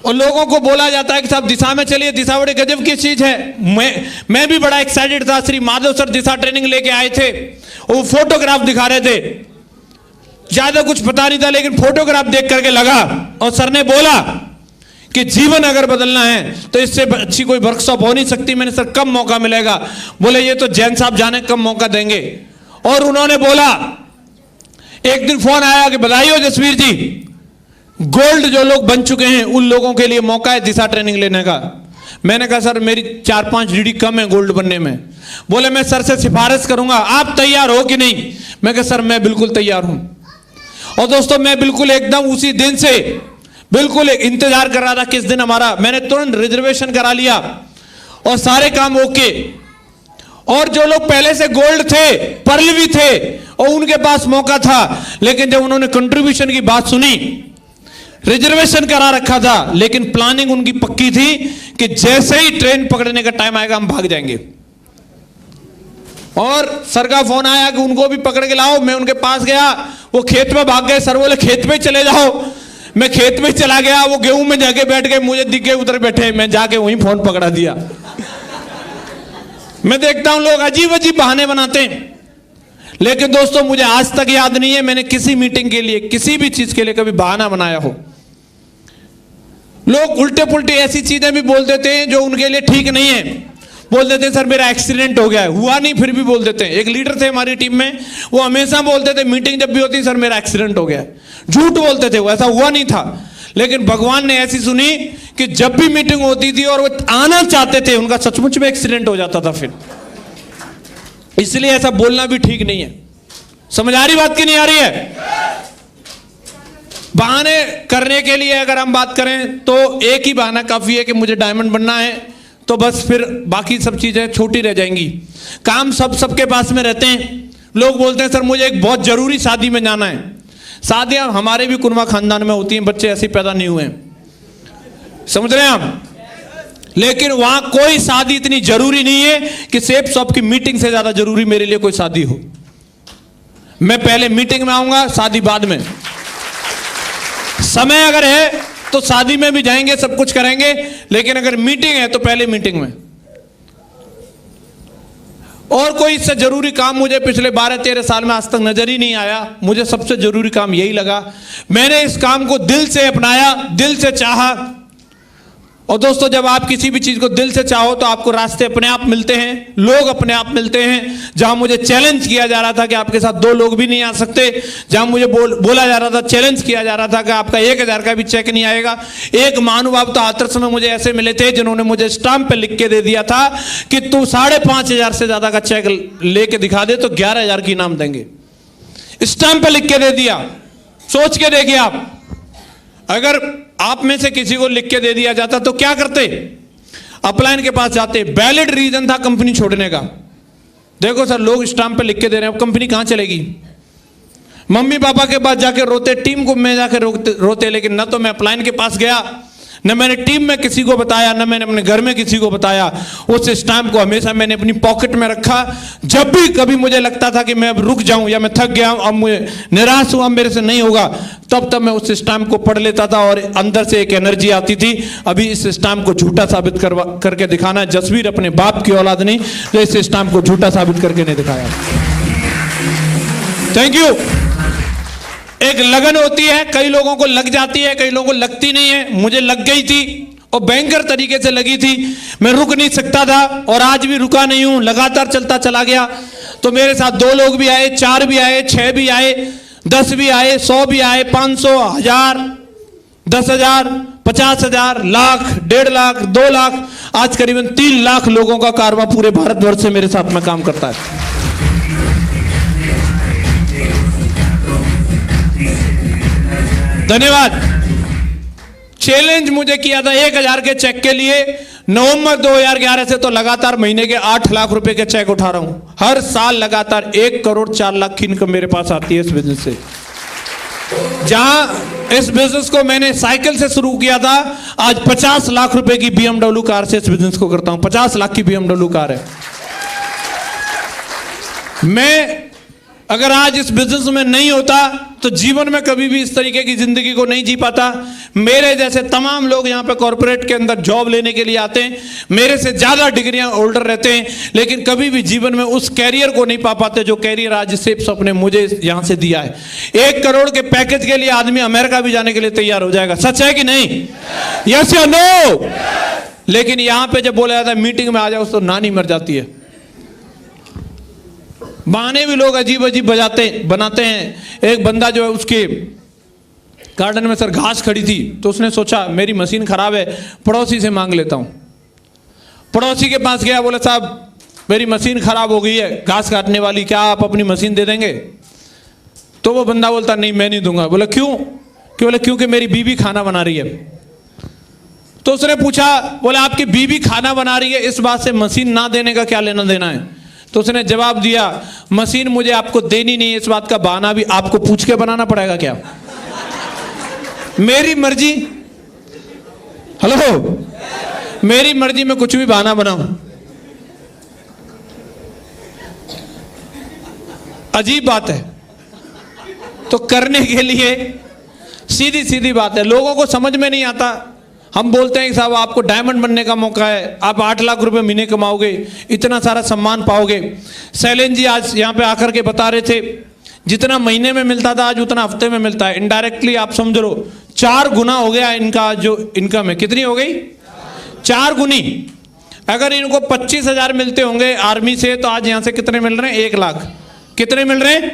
और लोगों को बोला जाता है कि साहब दिशा में चलिए, दिशा बड़ी गजब की चीज है। मैं भी बड़ा एक्साइटेड था। श्री माधव सर दिशा ट्रेनिंग लेके आए थे, वो फोटोग्राफ दिखा रहे थे, ज्यादा कुछ पता नहीं था, लेकिन फोटोग्राफ देख करके लगा। और सर ने बोला कि जीवन अगर बदलना है तो इससे अच्छी कोई वर्कशॉप हो नहीं सकती। मैंने सर कब मौका मिलेगा? बोले ये तो जैन साहब जाने कब मौका देंगे। और उन्होंने बोला, एक दिन फोन आया कि बधाई हो जसवीर जी, गोल्ड जो लोग बन चुके हैं उन लोगों के लिए मौका है दिशा ट्रेनिंग लेने का। मैंने कहा सर मेरी 4-5 डीडी कम है गोल्ड बनने में। बोले मैं सर से सिफारिश करूंगा, आप तैयार हो कि नहीं? मैं कहा सर मैं बिल्कुल तैयार हूं। और दोस्तों मैं बिल्कुल एकदम उसी दिन से बिल्कुल इंतजार कर रहा था किस दिन हमारा, मैंने तुरंत रिजर्वेशन करा लिया और सारे काम ओके। और जो लोग पहले से गोल्ड थे, पर्ल भी थे और उनके पास मौका था, लेकिन जब उन्होंने कंट्रीब्यूशन की बात सुनी, रिजर्वेशन करा रखा था, लेकिन प्लानिंग उनकी पक्की थी कि जैसे ही ट्रेन पकड़ने का टाइम आएगा हम भाग जाएंगे। और सर का फोन आया कि उनको भी पकड़ के लाओ। मैं उनके पास गया, वो खेत में भाग गए। सर बोले खेत में चले जाओ। मैं खेत में चला गया, वो गेहूं में जाके बैठ गए, मुझे दिख गए उधर बैठे। मैं जाके वहीं फोन पकड़ा दिया। मैं देखता हूं लोग अजीब अजीब बहाने बनाते हैं, लेकिन दोस्तों मुझे आज तक याद नहीं है मैंने किसी मीटिंग के लिए, किसी भी चीज के लिए कभी बहाना बनाया हो। लोग उल्टे पुल्टे ऐसी चीजें भी बोल देते हैं जो उनके लिए ठीक नहीं है। बोल देते हैं सर मेरा एक्सीडेंट हो गया है, हुआ नहीं फिर भी बोल देते हैं। एक लीडर थे हमारी टीम में, वो हमेशा बोलते थे मीटिंग जब भी होती सर मेरा एक्सीडेंट हो गया है। झूठ बोलते थे, वो ऐसा हुआ नहीं था। लेकिन भगवान ने ऐसी सुनी कि जब भी मीटिंग होती थी और वो आना चाहते थे, उनका सचमुच में एक्सीडेंट हो जाता था फिर। इसलिए ऐसा बोलना भी ठीक नहीं है। समझ आ रही बात की नहीं आ रही है? बहाने करने के लिए अगर हम बात करें तो एक ही बहाना काफी है कि मुझे डायमंड बनना है, तो बस फिर बाकी सब चीजें छोटी रह जाएंगी। काम सबके पास में रहते हैं। लोग बोलते हैं सर मुझे एक बहुत जरूरी शादी में जाना है। शादियां हमारे भी कुर्मा खानदान में होती हैं, बच्चे ऐसे पैदा नहीं हुए हैं, समझ रहे हैं आप? लेकिन वहां कोई शादी इतनी जरूरी नहीं है कि सेफ शॉप की मीटिंग से ज्यादा जरूरी मेरे लिए कोई शादी हो। मैं पहले मीटिंग में आऊंगा, शादी बाद में। समय अगर है तो शादी में भी जाएंगे, सब कुछ करेंगे, लेकिन अगर मीटिंग है तो पहले मीटिंग में। और कोई इससे जरूरी काम मुझे पिछले 12-13 साल में आज तक नजर ही नहीं आया। मुझे सबसे जरूरी काम यही लगा। मैंने इस काम को दिल से अपनाया, दिल से चाहा। और दोस्तों जब आप किसी भी चीज को दिल से चाहो तो आपको रास्ते अपने आप मिलते हैं, लोग अपने आप मिलते हैं। जहां मुझे चैलेंज किया जा रहा था कि आपके साथ 2 लोग भी नहीं आ सकते, जहां मुझे बोला जा रहा था, चैलेंज किया जा रहा था कि आपका 1000 का भी चेक नहीं आएगा। एक महानुभाव तो हाथरस में मुझे ऐसे मिले थे जिन्होंने मुझे स्टाम्प पे लिख के दे दिया था कि तू 5,500 से ज्यादा का चेक लेके दिखा दे तो 11,000 की इनाम देंगे। स्टाम्प पे लिख के दे दिया। सोच के देखिए आप, अगर आप में से किसी को लिख के दे दिया जाता तो क्या करते? अपलाइन के पास जाते। वैलिड रीजन था कंपनी छोड़ने का। देखो सर लोग स्टाम्प पे लिख के दे रहे हैं, अब कंपनी कहां चलेगी? मम्मी पापा के पास जाके रोते, टीम को में जाके रोते, लेकिन न तो मैं अपलाइन के पास गया, न मैंने टीम में किसी को बताया, न मैंने अपने घर में किसी को बताया। उस स्टाम्प को हमेशा मैंने अपनी पॉकेट में रखा। जब भी कभी मुझे लगता था कि मैं अब रुक जाऊं या मैं थक गया हूं, अब मुझे निराश हुआ, मेरे से नहीं होगा, तब मैं उस स्टाम्प को पढ़ लेता था और अंदर से एक एनर्जी आती थी, अभी इस स्टाम्प को झूठा साबित करके दिखाना। जसवीर अपने बाप की औलाद नहीं जो इस स्टाम्प को झूठा साबित करके नहीं दिखाया। Thank you. एक लगन होती है, कई लोगों को लग जाती है, कई लोगों को लगती नहीं है। मुझे लग गई थी और भयंकर तरीके से लगी थी। मैं रुक नहीं सकता था और आज भी रुका नहीं हूं, लगातार चलता चला गया। तो मेरे साथ 2 लोग भी आए, 4 भी आए, 6 भी आए, 10 भी आए, 100 भी आए, 500, 1000, 10,000, 50,000, लाख, 1.5 लाख, 2 लाख, आज करीबन 3 लाख लोगों का कारवां पूरे भारतवर्ष से मेरे साथ में काम करता है। धन्यवाद। चैलेंज मुझे किया था 1000 के चेक के लिए। नवंबर 2011 से तो लगातार महीने के 8 लाख रुपए के चेक उठा रहा हूं। हर साल लगातार 1 करोड़ 4 लाख की इनकम मेरे पास आती है इस बिजनेस से। जहां इस बिजनेस को मैंने साइकिल से शुरू किया था, आज 50 लाख रुपए की BMW कार से इस बिजनेस को करता हूं। 50 लाख की BMW कार है। मैं अगर आज इस बिजनेस में नहीं होता तो जीवन में कभी भी इस तरीके की जिंदगी को नहीं जी पाता। मेरे जैसे तमाम लोग यहाँ पे कॉर्पोरेट के अंदर जॉब लेने के लिए आते हैं, मेरे से ज्यादा डिग्रियां होल्डर रहते हैं, लेकिन कभी भी जीवन में उस कैरियर को नहीं पा पाते जो कैरियर आज सेप्स ने मुझे यहाँ से दिया है। 1 करोड़ के पैकेज के लिए आदमी अमेरिका भी जाने के लिए तैयार हो जाएगा। सच है कि नहीं? यस या नो? लेकिन यहां पे जब बोला जाता है मीटिंग में आ जाओ तो नानी मर जाती है। बहाने भी लोग अजीब अजीब बनाते हैं। एक बंदा जो है उसके गार्डन में सर घास खड़ी थी, तो उसने सोचा मेरी मशीन खराब है, पड़ोसी से मांग लेता हूं। पड़ोसी के पास गया, बोला साहब मेरी मशीन खराब हो गई है घास काटने वाली, क्या आप अपनी मशीन दे देंगे? तो वो बंदा बोलता नहीं मैं नहीं दूंगा। बोला क्यों? बोला क्योंकि मेरी बीवी खाना बना रही है। तो उसने पूछा, बोला आपकी बीवी खाना बना रही है, इस बात से मशीन ना देने का क्या लेना देना है? तो उसने जवाब दिया, मशीन मुझे आपको देनी नहीं है, इस बात का बहाना भी आपको पूछ के बनाना पड़ेगा क्या? मेरी मर्जी। हेलो, मेरी मर्जी में कुछ भी बहाना बनाऊं। अजीब बात है। तो करने के लिए सीधी सीधी बात है, लोगों को समझ में नहीं आता। हम बोलते हैं कि साहब आपको डायमंड बनने का मौका है, आप 8 लाख रुपए महीने कमाओगे, इतना सारा सम्मान पाओगे। शैलेंद्र जी आज यहाँ पे आकर के बता रहे थे, जितना महीने में मिलता था आज उतना हफ्ते में मिलता है। इनडायरेक्टली आप समझ लो 4 गुना हो गया इनका जो इनकम है। कितनी हो गई? 4 गुनी। अगर इनको 25,000 मिलते होंगे आर्मी से, तो आज यहां से कितने मिल रहे हैं? 1 लाख। कितने मिल रहे हैं?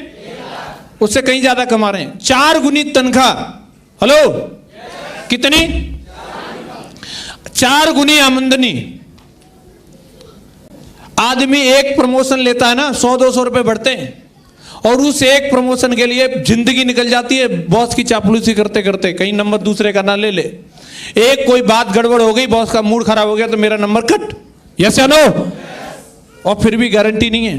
उससे कहीं ज्यादा कमा रहे हैं। 4 गुनी तनख्वाह। हेलो, कितनी? 4 गुनी आमदनी। आदमी एक प्रमोशन लेता है ना, 100-200 रुपए बढ़ते हैं, और उस एक प्रमोशन के लिए जिंदगी निकल जाती है बॉस की चापलूसी करते करते, कहीं नंबर दूसरे का ना ले ले। एक कोई बात गड़बड़ हो गई, बॉस का मूड खराब हो गया तो मेरा नंबर कट। यस या नो? और फिर भी गारंटी नहीं है।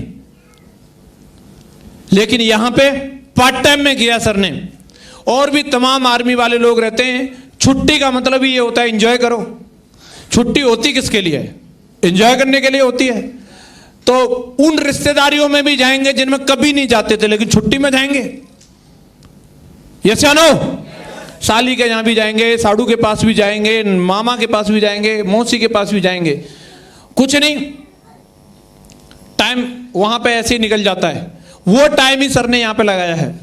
लेकिन यहां पे पार्ट टाइम में किया सर ने। और भी तमाम आर्मी वाले लोग रहते हैं। छुट्टी का मतलब ही ये होता है एंजॉय करो। छुट्टी होती किसके लिए है? एंजॉय करने के लिए होती है। तो उन रिश्तेदारियों में भी जाएंगे जिनमें कभी नहीं जाते थे, लेकिन छुट्टी में जाएंगे। यस या नो? साली के यहां भी जाएंगे, साड़ू के पास भी जाएंगे, मामा के पास भी जाएंगे, मौसी के पास भी जाएंगे। कुछ नहीं, टाइम वहां पे ऐसे ही निकल जाता है। वो टाइम ही सर ने यहां पे लगाया है।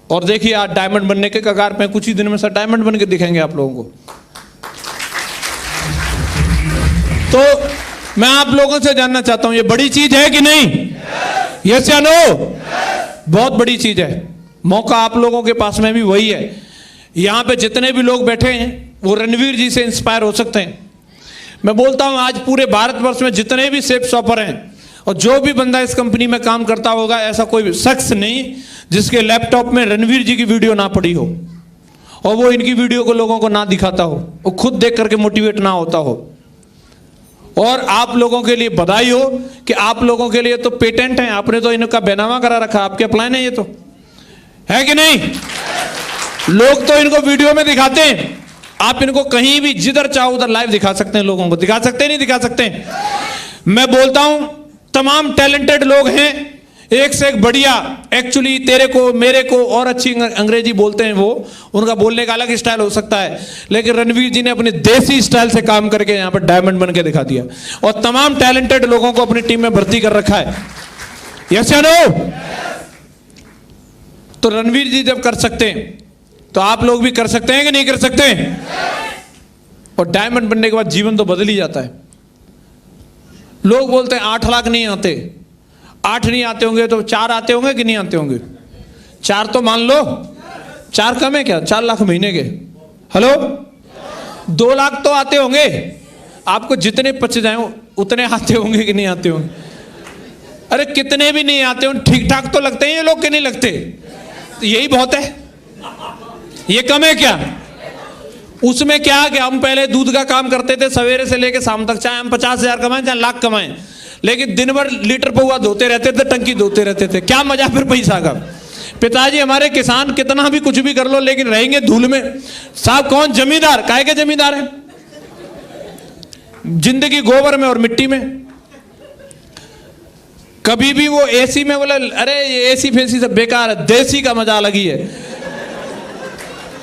और देखिए आज डायमंड बनने के कगार पे, कुछ ही दिन में सर डायमंड बन के दिखाएंगे आप लोगों को। तो मैं आप लोगों से जानना चाहता हूं, ये बड़ी चीज है कि नहीं? यस या नो? बहुत बड़ी चीज है। मौका आप लोगों के पास में भी वही है। यहां पे जितने भी लोग बैठे हैं वो रणवीर जी से इंस्पायर हो सकते हैं। मैं बोलता हूं आज पूरे भारतवर्ष में जितने भी सेफ शॉपर हैं और जो भी बंदा इस कंपनी में काम करता होगा, ऐसा कोई शख्स नहीं जिसके लैपटॉप में रणवीर जी की वीडियो ना पड़ी हो और वो इनकी वीडियो को लोगों को ना दिखाता हो, वो खुद देख करके मोटिवेट ना होता हो। और आप लोगों के लिए बधाई हो कि आप लोगों के लिए तो पेटेंट है, आपने तो इनका बैनामा करा रखा, आपके प्लान है, ये तो है कि नहीं? लोग तो इनको वीडियो में दिखाते हैं, आप इनको कहीं भी जिधर चाहो उधर लाइव दिखा सकते हैं, लोगों को दिखा सकते हैं, नहीं दिखा सकते? मैं बोलता हूं तमाम टैलेंटेड लोग हैं, एक से एक बढ़िया। एक्चुअली तेरे को मेरे को और अच्छी अंग्रेजी बोलते हैं, वो उनका बोलने का अलग स्टाइल हो सकता है, लेकिन रणवीर जी ने अपने देसी स्टाइल से काम करके यहां पर डायमंड बन के दिखा दिया और तमाम टैलेंटेड लोगों को अपनी टीम में भर्ती कर रखा है। यस या नो? तो रणवीर जी जब कर सकते हैं तो आप लोग भी कर सकते हैं कि नहीं कर सकते? और डायमंड बनने के बाद जीवन तो बदल ही जाता है। लोग बोलते हैं 8 लाख नहीं आते। 8 नहीं आते होंगे तो 4 आते होंगे कि नहीं आते होंगे? 4 तो मान लो, 4 कम है क्या? 4 लाख महीने के। हेलो, 2 लाख तो आते होंगे। आपको जितने पच जाए उतने आते होंगे कि नहीं आते होंगे? अरे कितने भी नहीं आते होंगे, ठीक ठाक तो लगते हैं ये लोग कि नहीं लगते? तो यही बहुत है, ये कम है क्या? उसमें क्या कि हम पहले दूध का काम करते थे सवेरे से लेकर शाम तक, चाहे हम 50,000 कमाएं चाहे लाख कमाएं, लेकिन दिन भर लीटर पौवा धोते रहते थे, टंकी धोते रहते थे। क्या मजा फिर पैसा का? पिताजी हमारे किसान कितना भी कुछ भी कर लो लेकिन रहेंगे धूल में। साहब कौन? जमींदार। काहे के जमींदार है? जिंदगी गोबर में और मिट्टी में। कभी भी वो एसी में बोले अरे ये एसी फेसी सब बेकार है, देसी का मजा अलग ही है।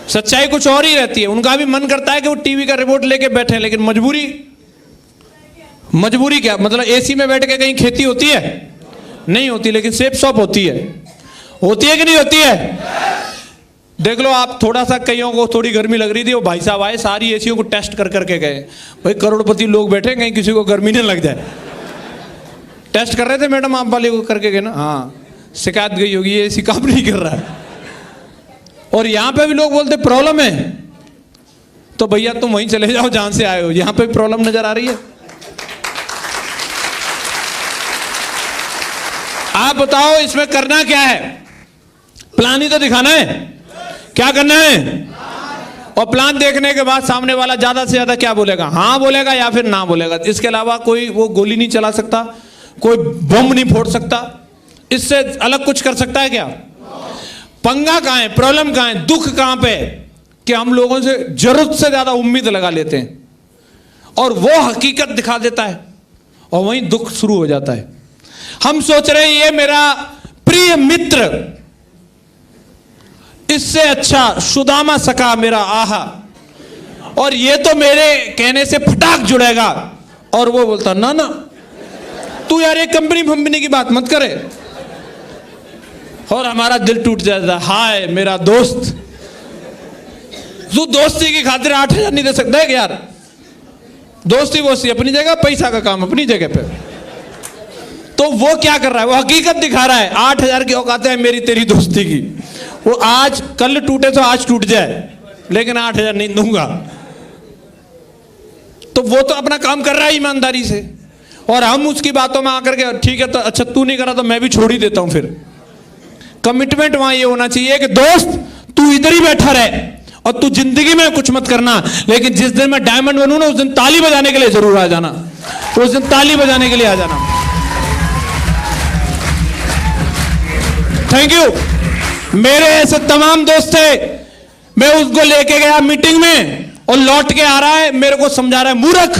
सच्चाई कुछ और ही रहती है। उनका भी मन करता है कि वो टीवी का रिमोट लेके बैठे, लेकिन मजबूरी क्या, मतलब एसी में बैठ के कहीं खेती होती है? नहीं होती, लेकिन सेफ शॉप होती है कि नहीं होती है? देख लो आप, थोड़ा सा कईयों को थोड़ी गर्मी लग रही थी, वो भाई साहब आए, सारी एसियों को टेस्ट कर करके गए। भाई करोड़पति लोग बैठे, कहीं किसी को गर्मी नहीं लग जाए। टेस्ट कर रहे थे मैडम, आप वाले को करके गए ना? हाँ, शिकायत गई होगी, ये एसी काम नहीं कर रहा है। और यहाँ पे भी लोग बोलते प्रॉब्लम है, तो भैया तुम वहीं चले जाओ जहां से आए हो, यहाँ पे भी प्रॉब्लम नजर आ रही है। आप बताओ इसमें करना क्या है? प्लान ही तो दिखाना है। क्या करना है? और प्लान देखने के बाद सामने वाला ज्यादा से ज्यादा क्या बोलेगा? हाँ बोलेगा या फिर ना बोलेगा। इसके अलावा कोई वो गोली नहीं चला सकता, कोई बम नहीं फोड़ सकता, इससे अलग कुछ कर सकता है क्या? पंगा कहां है, प्रॉब्लम कहां है, दुख कहां पे? कि हम लोगों से जरूरत से ज्यादा उम्मीद लगा लेते हैं और वो हकीकत दिखा देता है और वहीं दुख शुरू हो जाता है। हम सोच रहे हैं ये मेरा प्रिय मित्र, इससे अच्छा सुदामा सखा मेरा आहा, और ये तो मेरे कहने से फटाक जुड़ेगा। और वो बोलता ना ना तू यार ये कंपनी की बात मत करे। और हमारा दिल टूट जाता, हाय मेरा दोस्त, तू दोस्ती की खातिर 8,000 नहीं दे सकता है यार? दोस्ती वोस्ती अपनी जगह, पैसा का काम अपनी जगह पे। तो वो क्या कर रहा है? वो हकीकत दिखा रहा है। 8,000 की औकात है मेरी तेरी दोस्ती की। वो आज कल टूटे तो आज टूट जाए, लेकिन 8,000 नहीं दूंगा। तो वो तो अपना काम कर रहा है ईमानदारी से, और हम उसकी बातों में आकर के ठीक है तो अच्छा तू नहीं करा तो मैं भी छोड़ ही देता हूं। फिर कमिटमेंट वहां ये होना चाहिए कि दोस्त तू इधर ही बैठा रहे और तू जिंदगी में कुछ मत करना, लेकिन जिस दिन मैं डायमंड बनूं ना उस दिन ताली बजाने के लिए जरूर आ जाना, उस दिन ताली बजाने के लिए आ जाना। Thank you. मेरे ऐसे तमाम दोस्त थे, मैं उसको लेके गया मीटिंग में और लौट के आ रहा है, मेरे को समझा रहा है मूर्ख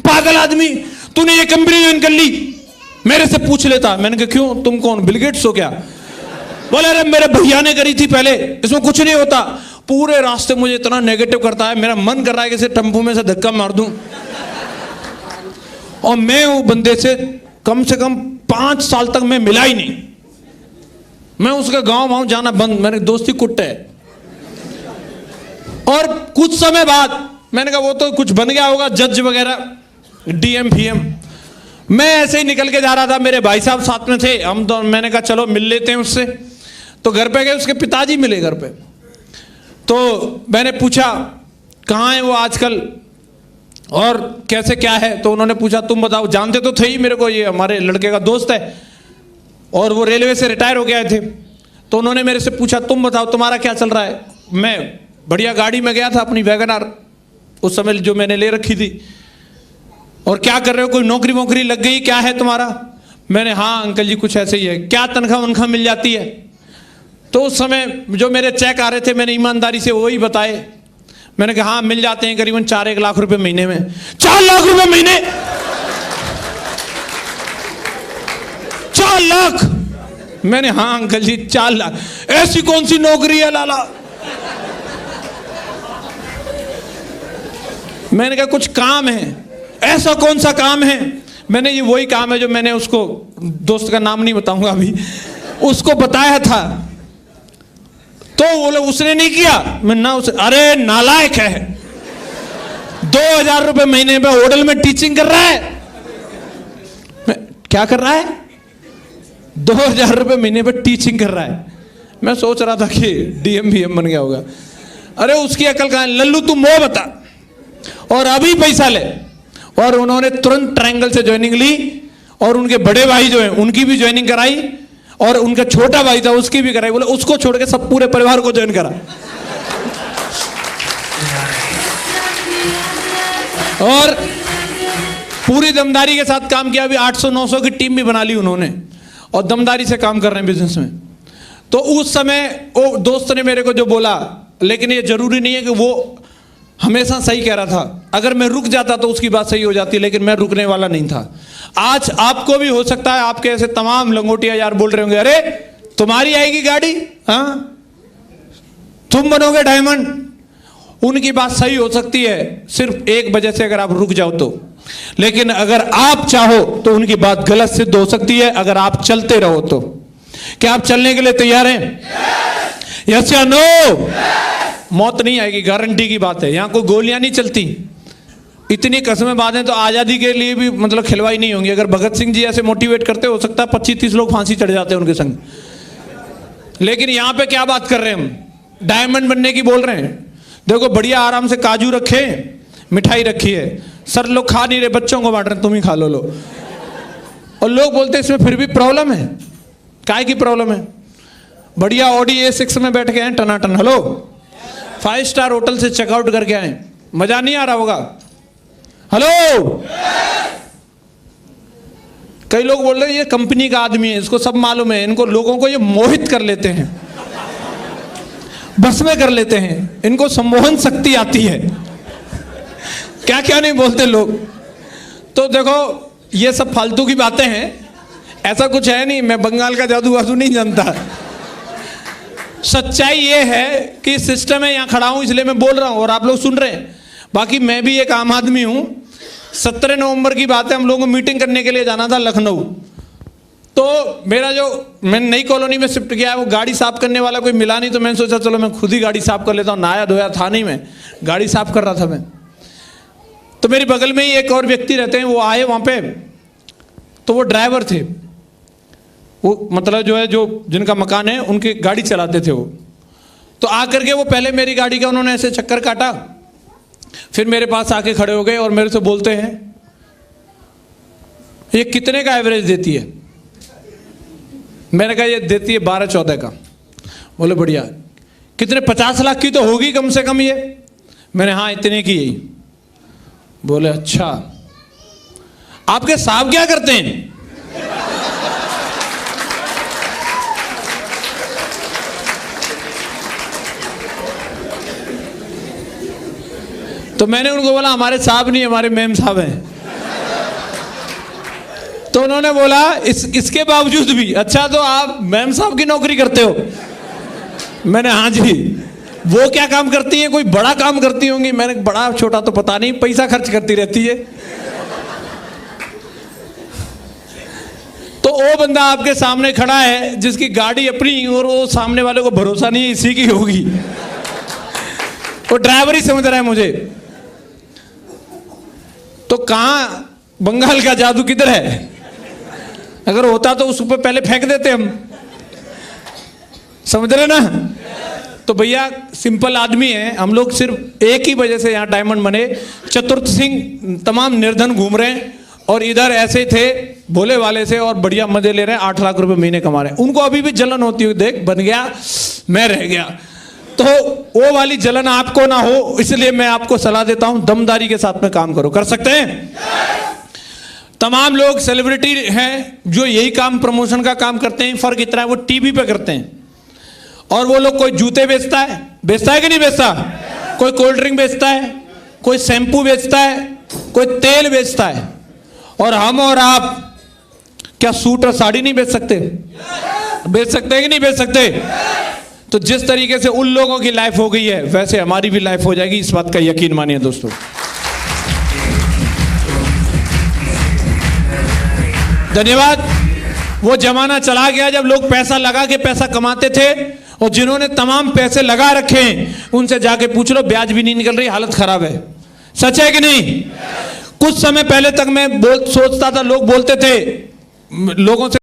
पागल आदमी, तूने ये कंपनी ज्वाइन कर ली। मेरे से पूछ लेता, मैंने कहा क्यों, तुम कौन बिल गेट्स हो क्या? बोले अरे मेरे भैया ने करी थी पहले, इसमें कुछ नहीं होता। पूरे रास्ते मुझे इतना नेगेटिव करता है, मेरा मन कर रहा है कि इसे टेम्पो में से धक्का मार दूं। और मैं वो बंदे से कम 5 साल तक मैं मिला ही नहीं। मैं उसका गांव जाना बंद, मेरी दोस्ती कुट्टे है। और कुछ समय बाद मैंने कहा वो तो कुछ बन गया होगा, जज वगैरह, डीएम फीएम। मैं ऐसे ही निकल के जा रहा था, मेरे भाई साहब साथ में थे, हम तो मैंने कहा चलो मिल लेते हैं उससे। तो घर पे गए, उसके पिताजी मिले घर पे। तो मैंने पूछा कहाँ है वो आजकल और कैसे क्या है? तो उन्होंने पूछा तुम बताओ। जानते तो थे ही मेरे को, ये हमारे लड़के का दोस्त है और वो रेलवे से रिटायर हो गए थे। तो उन्होंने मेरे से पूछा तुम बताओ तुम्हारा क्या चल रहा है? मैं बढ़िया गाड़ी में गया था, अपनी वैगनआर उस समय जो मैंने ले रखी थी। और क्या कर रहे हो, कोई नौकरी वोकरी लग गई, क्या है तुम्हारा? मैंने हाँ अंकल जी कुछ ऐसे ही है। क्या तनख्वाह वनख्वाह मिल जाती है? तो उस समय जो मेरे चेक आ रहे थे मैंने ईमानदारी से वही बताए। मैंने कहा हाँ मिल जाते हैं करीबन 4-1 लाख रुपए महीने में। 4 लाख रुपए महीने? 4 लाख? मैंने हाँ अंकल जी 4 लाख। ऐसी कौन सी नौकरी है लाला? मैंने कहा कुछ काम है। ऐसा कौन सा काम है? मैंने ये वही काम है जो मैंने उसको, दोस्त का नाम नहीं बताऊंगा अभी, उसको बताया था। तो वो लोग उसने नहीं किया, मैं ना उसे, अरे नालायक है, 2,000 रुपए महीने पे होटल में टीचिंग कर रहा है। क्या कर रहा है? 2,000 रुपए महीने पे टीचिंग कर रहा है। मैं सोच रहा था कि डीएम बीएम बन गया होगा। अरे उसकी अकल कहां है? लल्लू तू मोह बता और अभी पैसा ले। और उन्होंने तुरंत ट्रायंगल से ज्वाइनिंग ली और उनके बड़े भाई जो हैं उनकी भी ज्वाइनिंग कराई और उनका छोटा भाई था उसकी भी कराई। बोले उसको छोड़ के सब पूरे परिवार को ज्वाइन करा। और पूरी दमदारी के साथ काम किया। अभी 800-900 की टीम भी बना ली उन्होंने और दमदारी से काम कर रहे हैं बिजनेस में। तो उस समय वो दोस्त ने मेरे को जो बोला, लेकिन ये जरूरी नहीं है कि वो हमेशा सही कह रहा था। अगर मैं रुक जाता तो उसकी बात सही हो जाती, लेकिन मैं रुकने वाला नहीं था। आज आपको भी हो सकता है, आपके ऐसे तमाम लंगोटिया यार बोल रहे होंगे अरे तुम्हारी आएगी गाड़ी, हाँ तुम बनोगे डायमंड, उनकी बात सही हो सकती है सिर्फ एक वजह से, अगर आप रुक जाओ तो। लेकिन अगर आप चाहो तो उनकी बात गलत सिद्ध हो सकती है अगर आप चलते रहो तो। क्या आप चलने के लिए तैयार हैं? यस या नो? मौत नहीं आएगी, गारंटी की बात है। यहां कोई गोलियां नहीं चलती। इतनी कसमें बातें तो आजादी के लिए भी मतलब खिलवाई नहीं होंगी। अगर भगत सिंह जी ऐसे मोटिवेट करते, हो सकता है 25-30 लोग फांसी चढ़ जाते हैं उनके संग। लेकिन यहां पे क्या बात कर रहे हैं हम? डायमंड बनने की बोल रहे हैं। देखो बढ़िया आराम से काजू रखे, मिठाई रखी है, सर लोग खा नहीं रहे, बच्चों को बांट रहे, तुम ही खा लो। और लोग बोलते हैं इसमें फिर भी प्रॉब्लम है। काय की प्रॉब्लम है? बढ़िया ऑडी A6 में बैठ के आए टनाटन, हेलो 5 स्टार होटल से चेकआउट करके आए, मजा नहीं आ रहा होगा? हेलो। कई लोग बोल रहे हैं ये कंपनी का आदमी है, इसको सब मालूम है, इनको लोगों को ये मोहित कर लेते हैं, बस में कर लेते हैं, इनको सम्मोहन शक्ति आती है। क्या क्या नहीं बोलते लोग। तो देखो ये सब फालतू की बातें हैं, ऐसा कुछ है नहीं। मैं बंगाल का जादू वादू नहीं जानता। सच्चाई ये है कि सिस्टम है, यहां खड़ा हूं इसलिए मैं बोल रहा हूं और आप लोग सुन रहे हैं। बाकी मैं भी एक आम आदमी हूं। 17 नवंबर की बात है, हम लोगों को मीटिंग करने के लिए जाना था लखनऊ। तो मेरा जो, मैं नई कॉलोनी में शिफ्ट किया है, वो गाड़ी साफ करने वाला कोई मिला नहीं, तो मैंने सोचा चलो मैं खुद ही गाड़ी साफ कर लेता हूँ। नहाया धोया था नहीं, मैं गाड़ी साफ कर रहा था मैं। तो मेरे बगल में ही एक और व्यक्ति रहते हैं, वो आए वहां पे। तो वो ड्राइवर थे, वो मतलब जो है जो जिनका मकान है उनकी गाड़ी चलाते थे वो। तो आकर के वो पहले मेरी गाड़ी का उन्होंने ऐसे चक्कर काटा, फिर मेरे पास आके खड़े हो गए और मेरे से बोलते हैं ये कितने का एवरेज देती है? मैंने कहा ये देती है 12-14 का। बोले बढ़िया। कितने? 50 लाख की तो होगी कम से कम ये। मैंने हाँ इतने की यही। बोले अच्छा, आपके साहब क्या करते हैं? तो मैंने उनको बोला हमारे साहब नहीं, हमारे मेम साहब हैं। तो उन्होंने बोला इसके बावजूद भी, अच्छा तो आप मेम साहब की नौकरी करते हो? मैंने हाँ जी। वो क्या काम करती है? कोई बड़ा काम करती होंगी। मैंने बड़ा छोटा तो पता नहीं, पैसा खर्च करती रहती है। तो वो बंदा आपके सामने खड़ा है जिसकी गाड़ी अपनी और वो सामने वाले को भरोसा नहीं है इसी की होगी, वो ड्राइवर ही समझ रहा है मुझे। तो कहां बंगाल का जादू किधर है? अगर होता तो उस पर पहले फेंक देते हम, समझ रहे ना? तो भैया सिंपल आदमी है हम लोग, सिर्फ एक ही वजह से यहाँ डायमंड बने। चतुर्थ सिंह तमाम निर्धन घूम रहे हैं और इधर ऐसे थे भोले वाले से और बढ़िया मजे ले रहे हैं, 8 लाख रुपए महीने कमा रहे हैं। उनको अभी भी जलन होती है, देख बन गया मैं रह गया। तो वो वाली जलन आपको ना हो, इसलिए मैं आपको सलाह देता हूं दमदारी के साथ में काम करो। कर सकते हैं? तमाम लोग सेलिब्रिटी हैं जो यही काम, प्रमोशन का काम करते हैं। फर्क इतना है वो टीवी पे करते हैं और वो लोग, कोई जूते बेचता है कि नहीं बेचता, कोई कोल्ड ड्रिंक बेचता है, कोई शैम्पू बेचता है, कोई तेल बेचता है। और हम और आप क्या सूट और साड़ी नहीं बेच सकते? बेच सकते हैं कि नहीं बेच सकते? तो जिस तरीके से उन लोगों की लाइफ हो गई है वैसे हमारी भी लाइफ हो जाएगी, इस बात का यकीन मानिए दोस्तों। धन्यवाद। वो जमाना चला गया जब लोग पैसा लगा के पैसा कमाते थे, और जिन्होंने तमाम पैसे लगा रखे हैं उनसे जाके पूछ लो, ब्याज भी नहीं निकल रही, हालत खराब है। सच है कि नहीं? कुछ समय पहले तक मैं सोचता था, लोग बोलते थे, लोगों से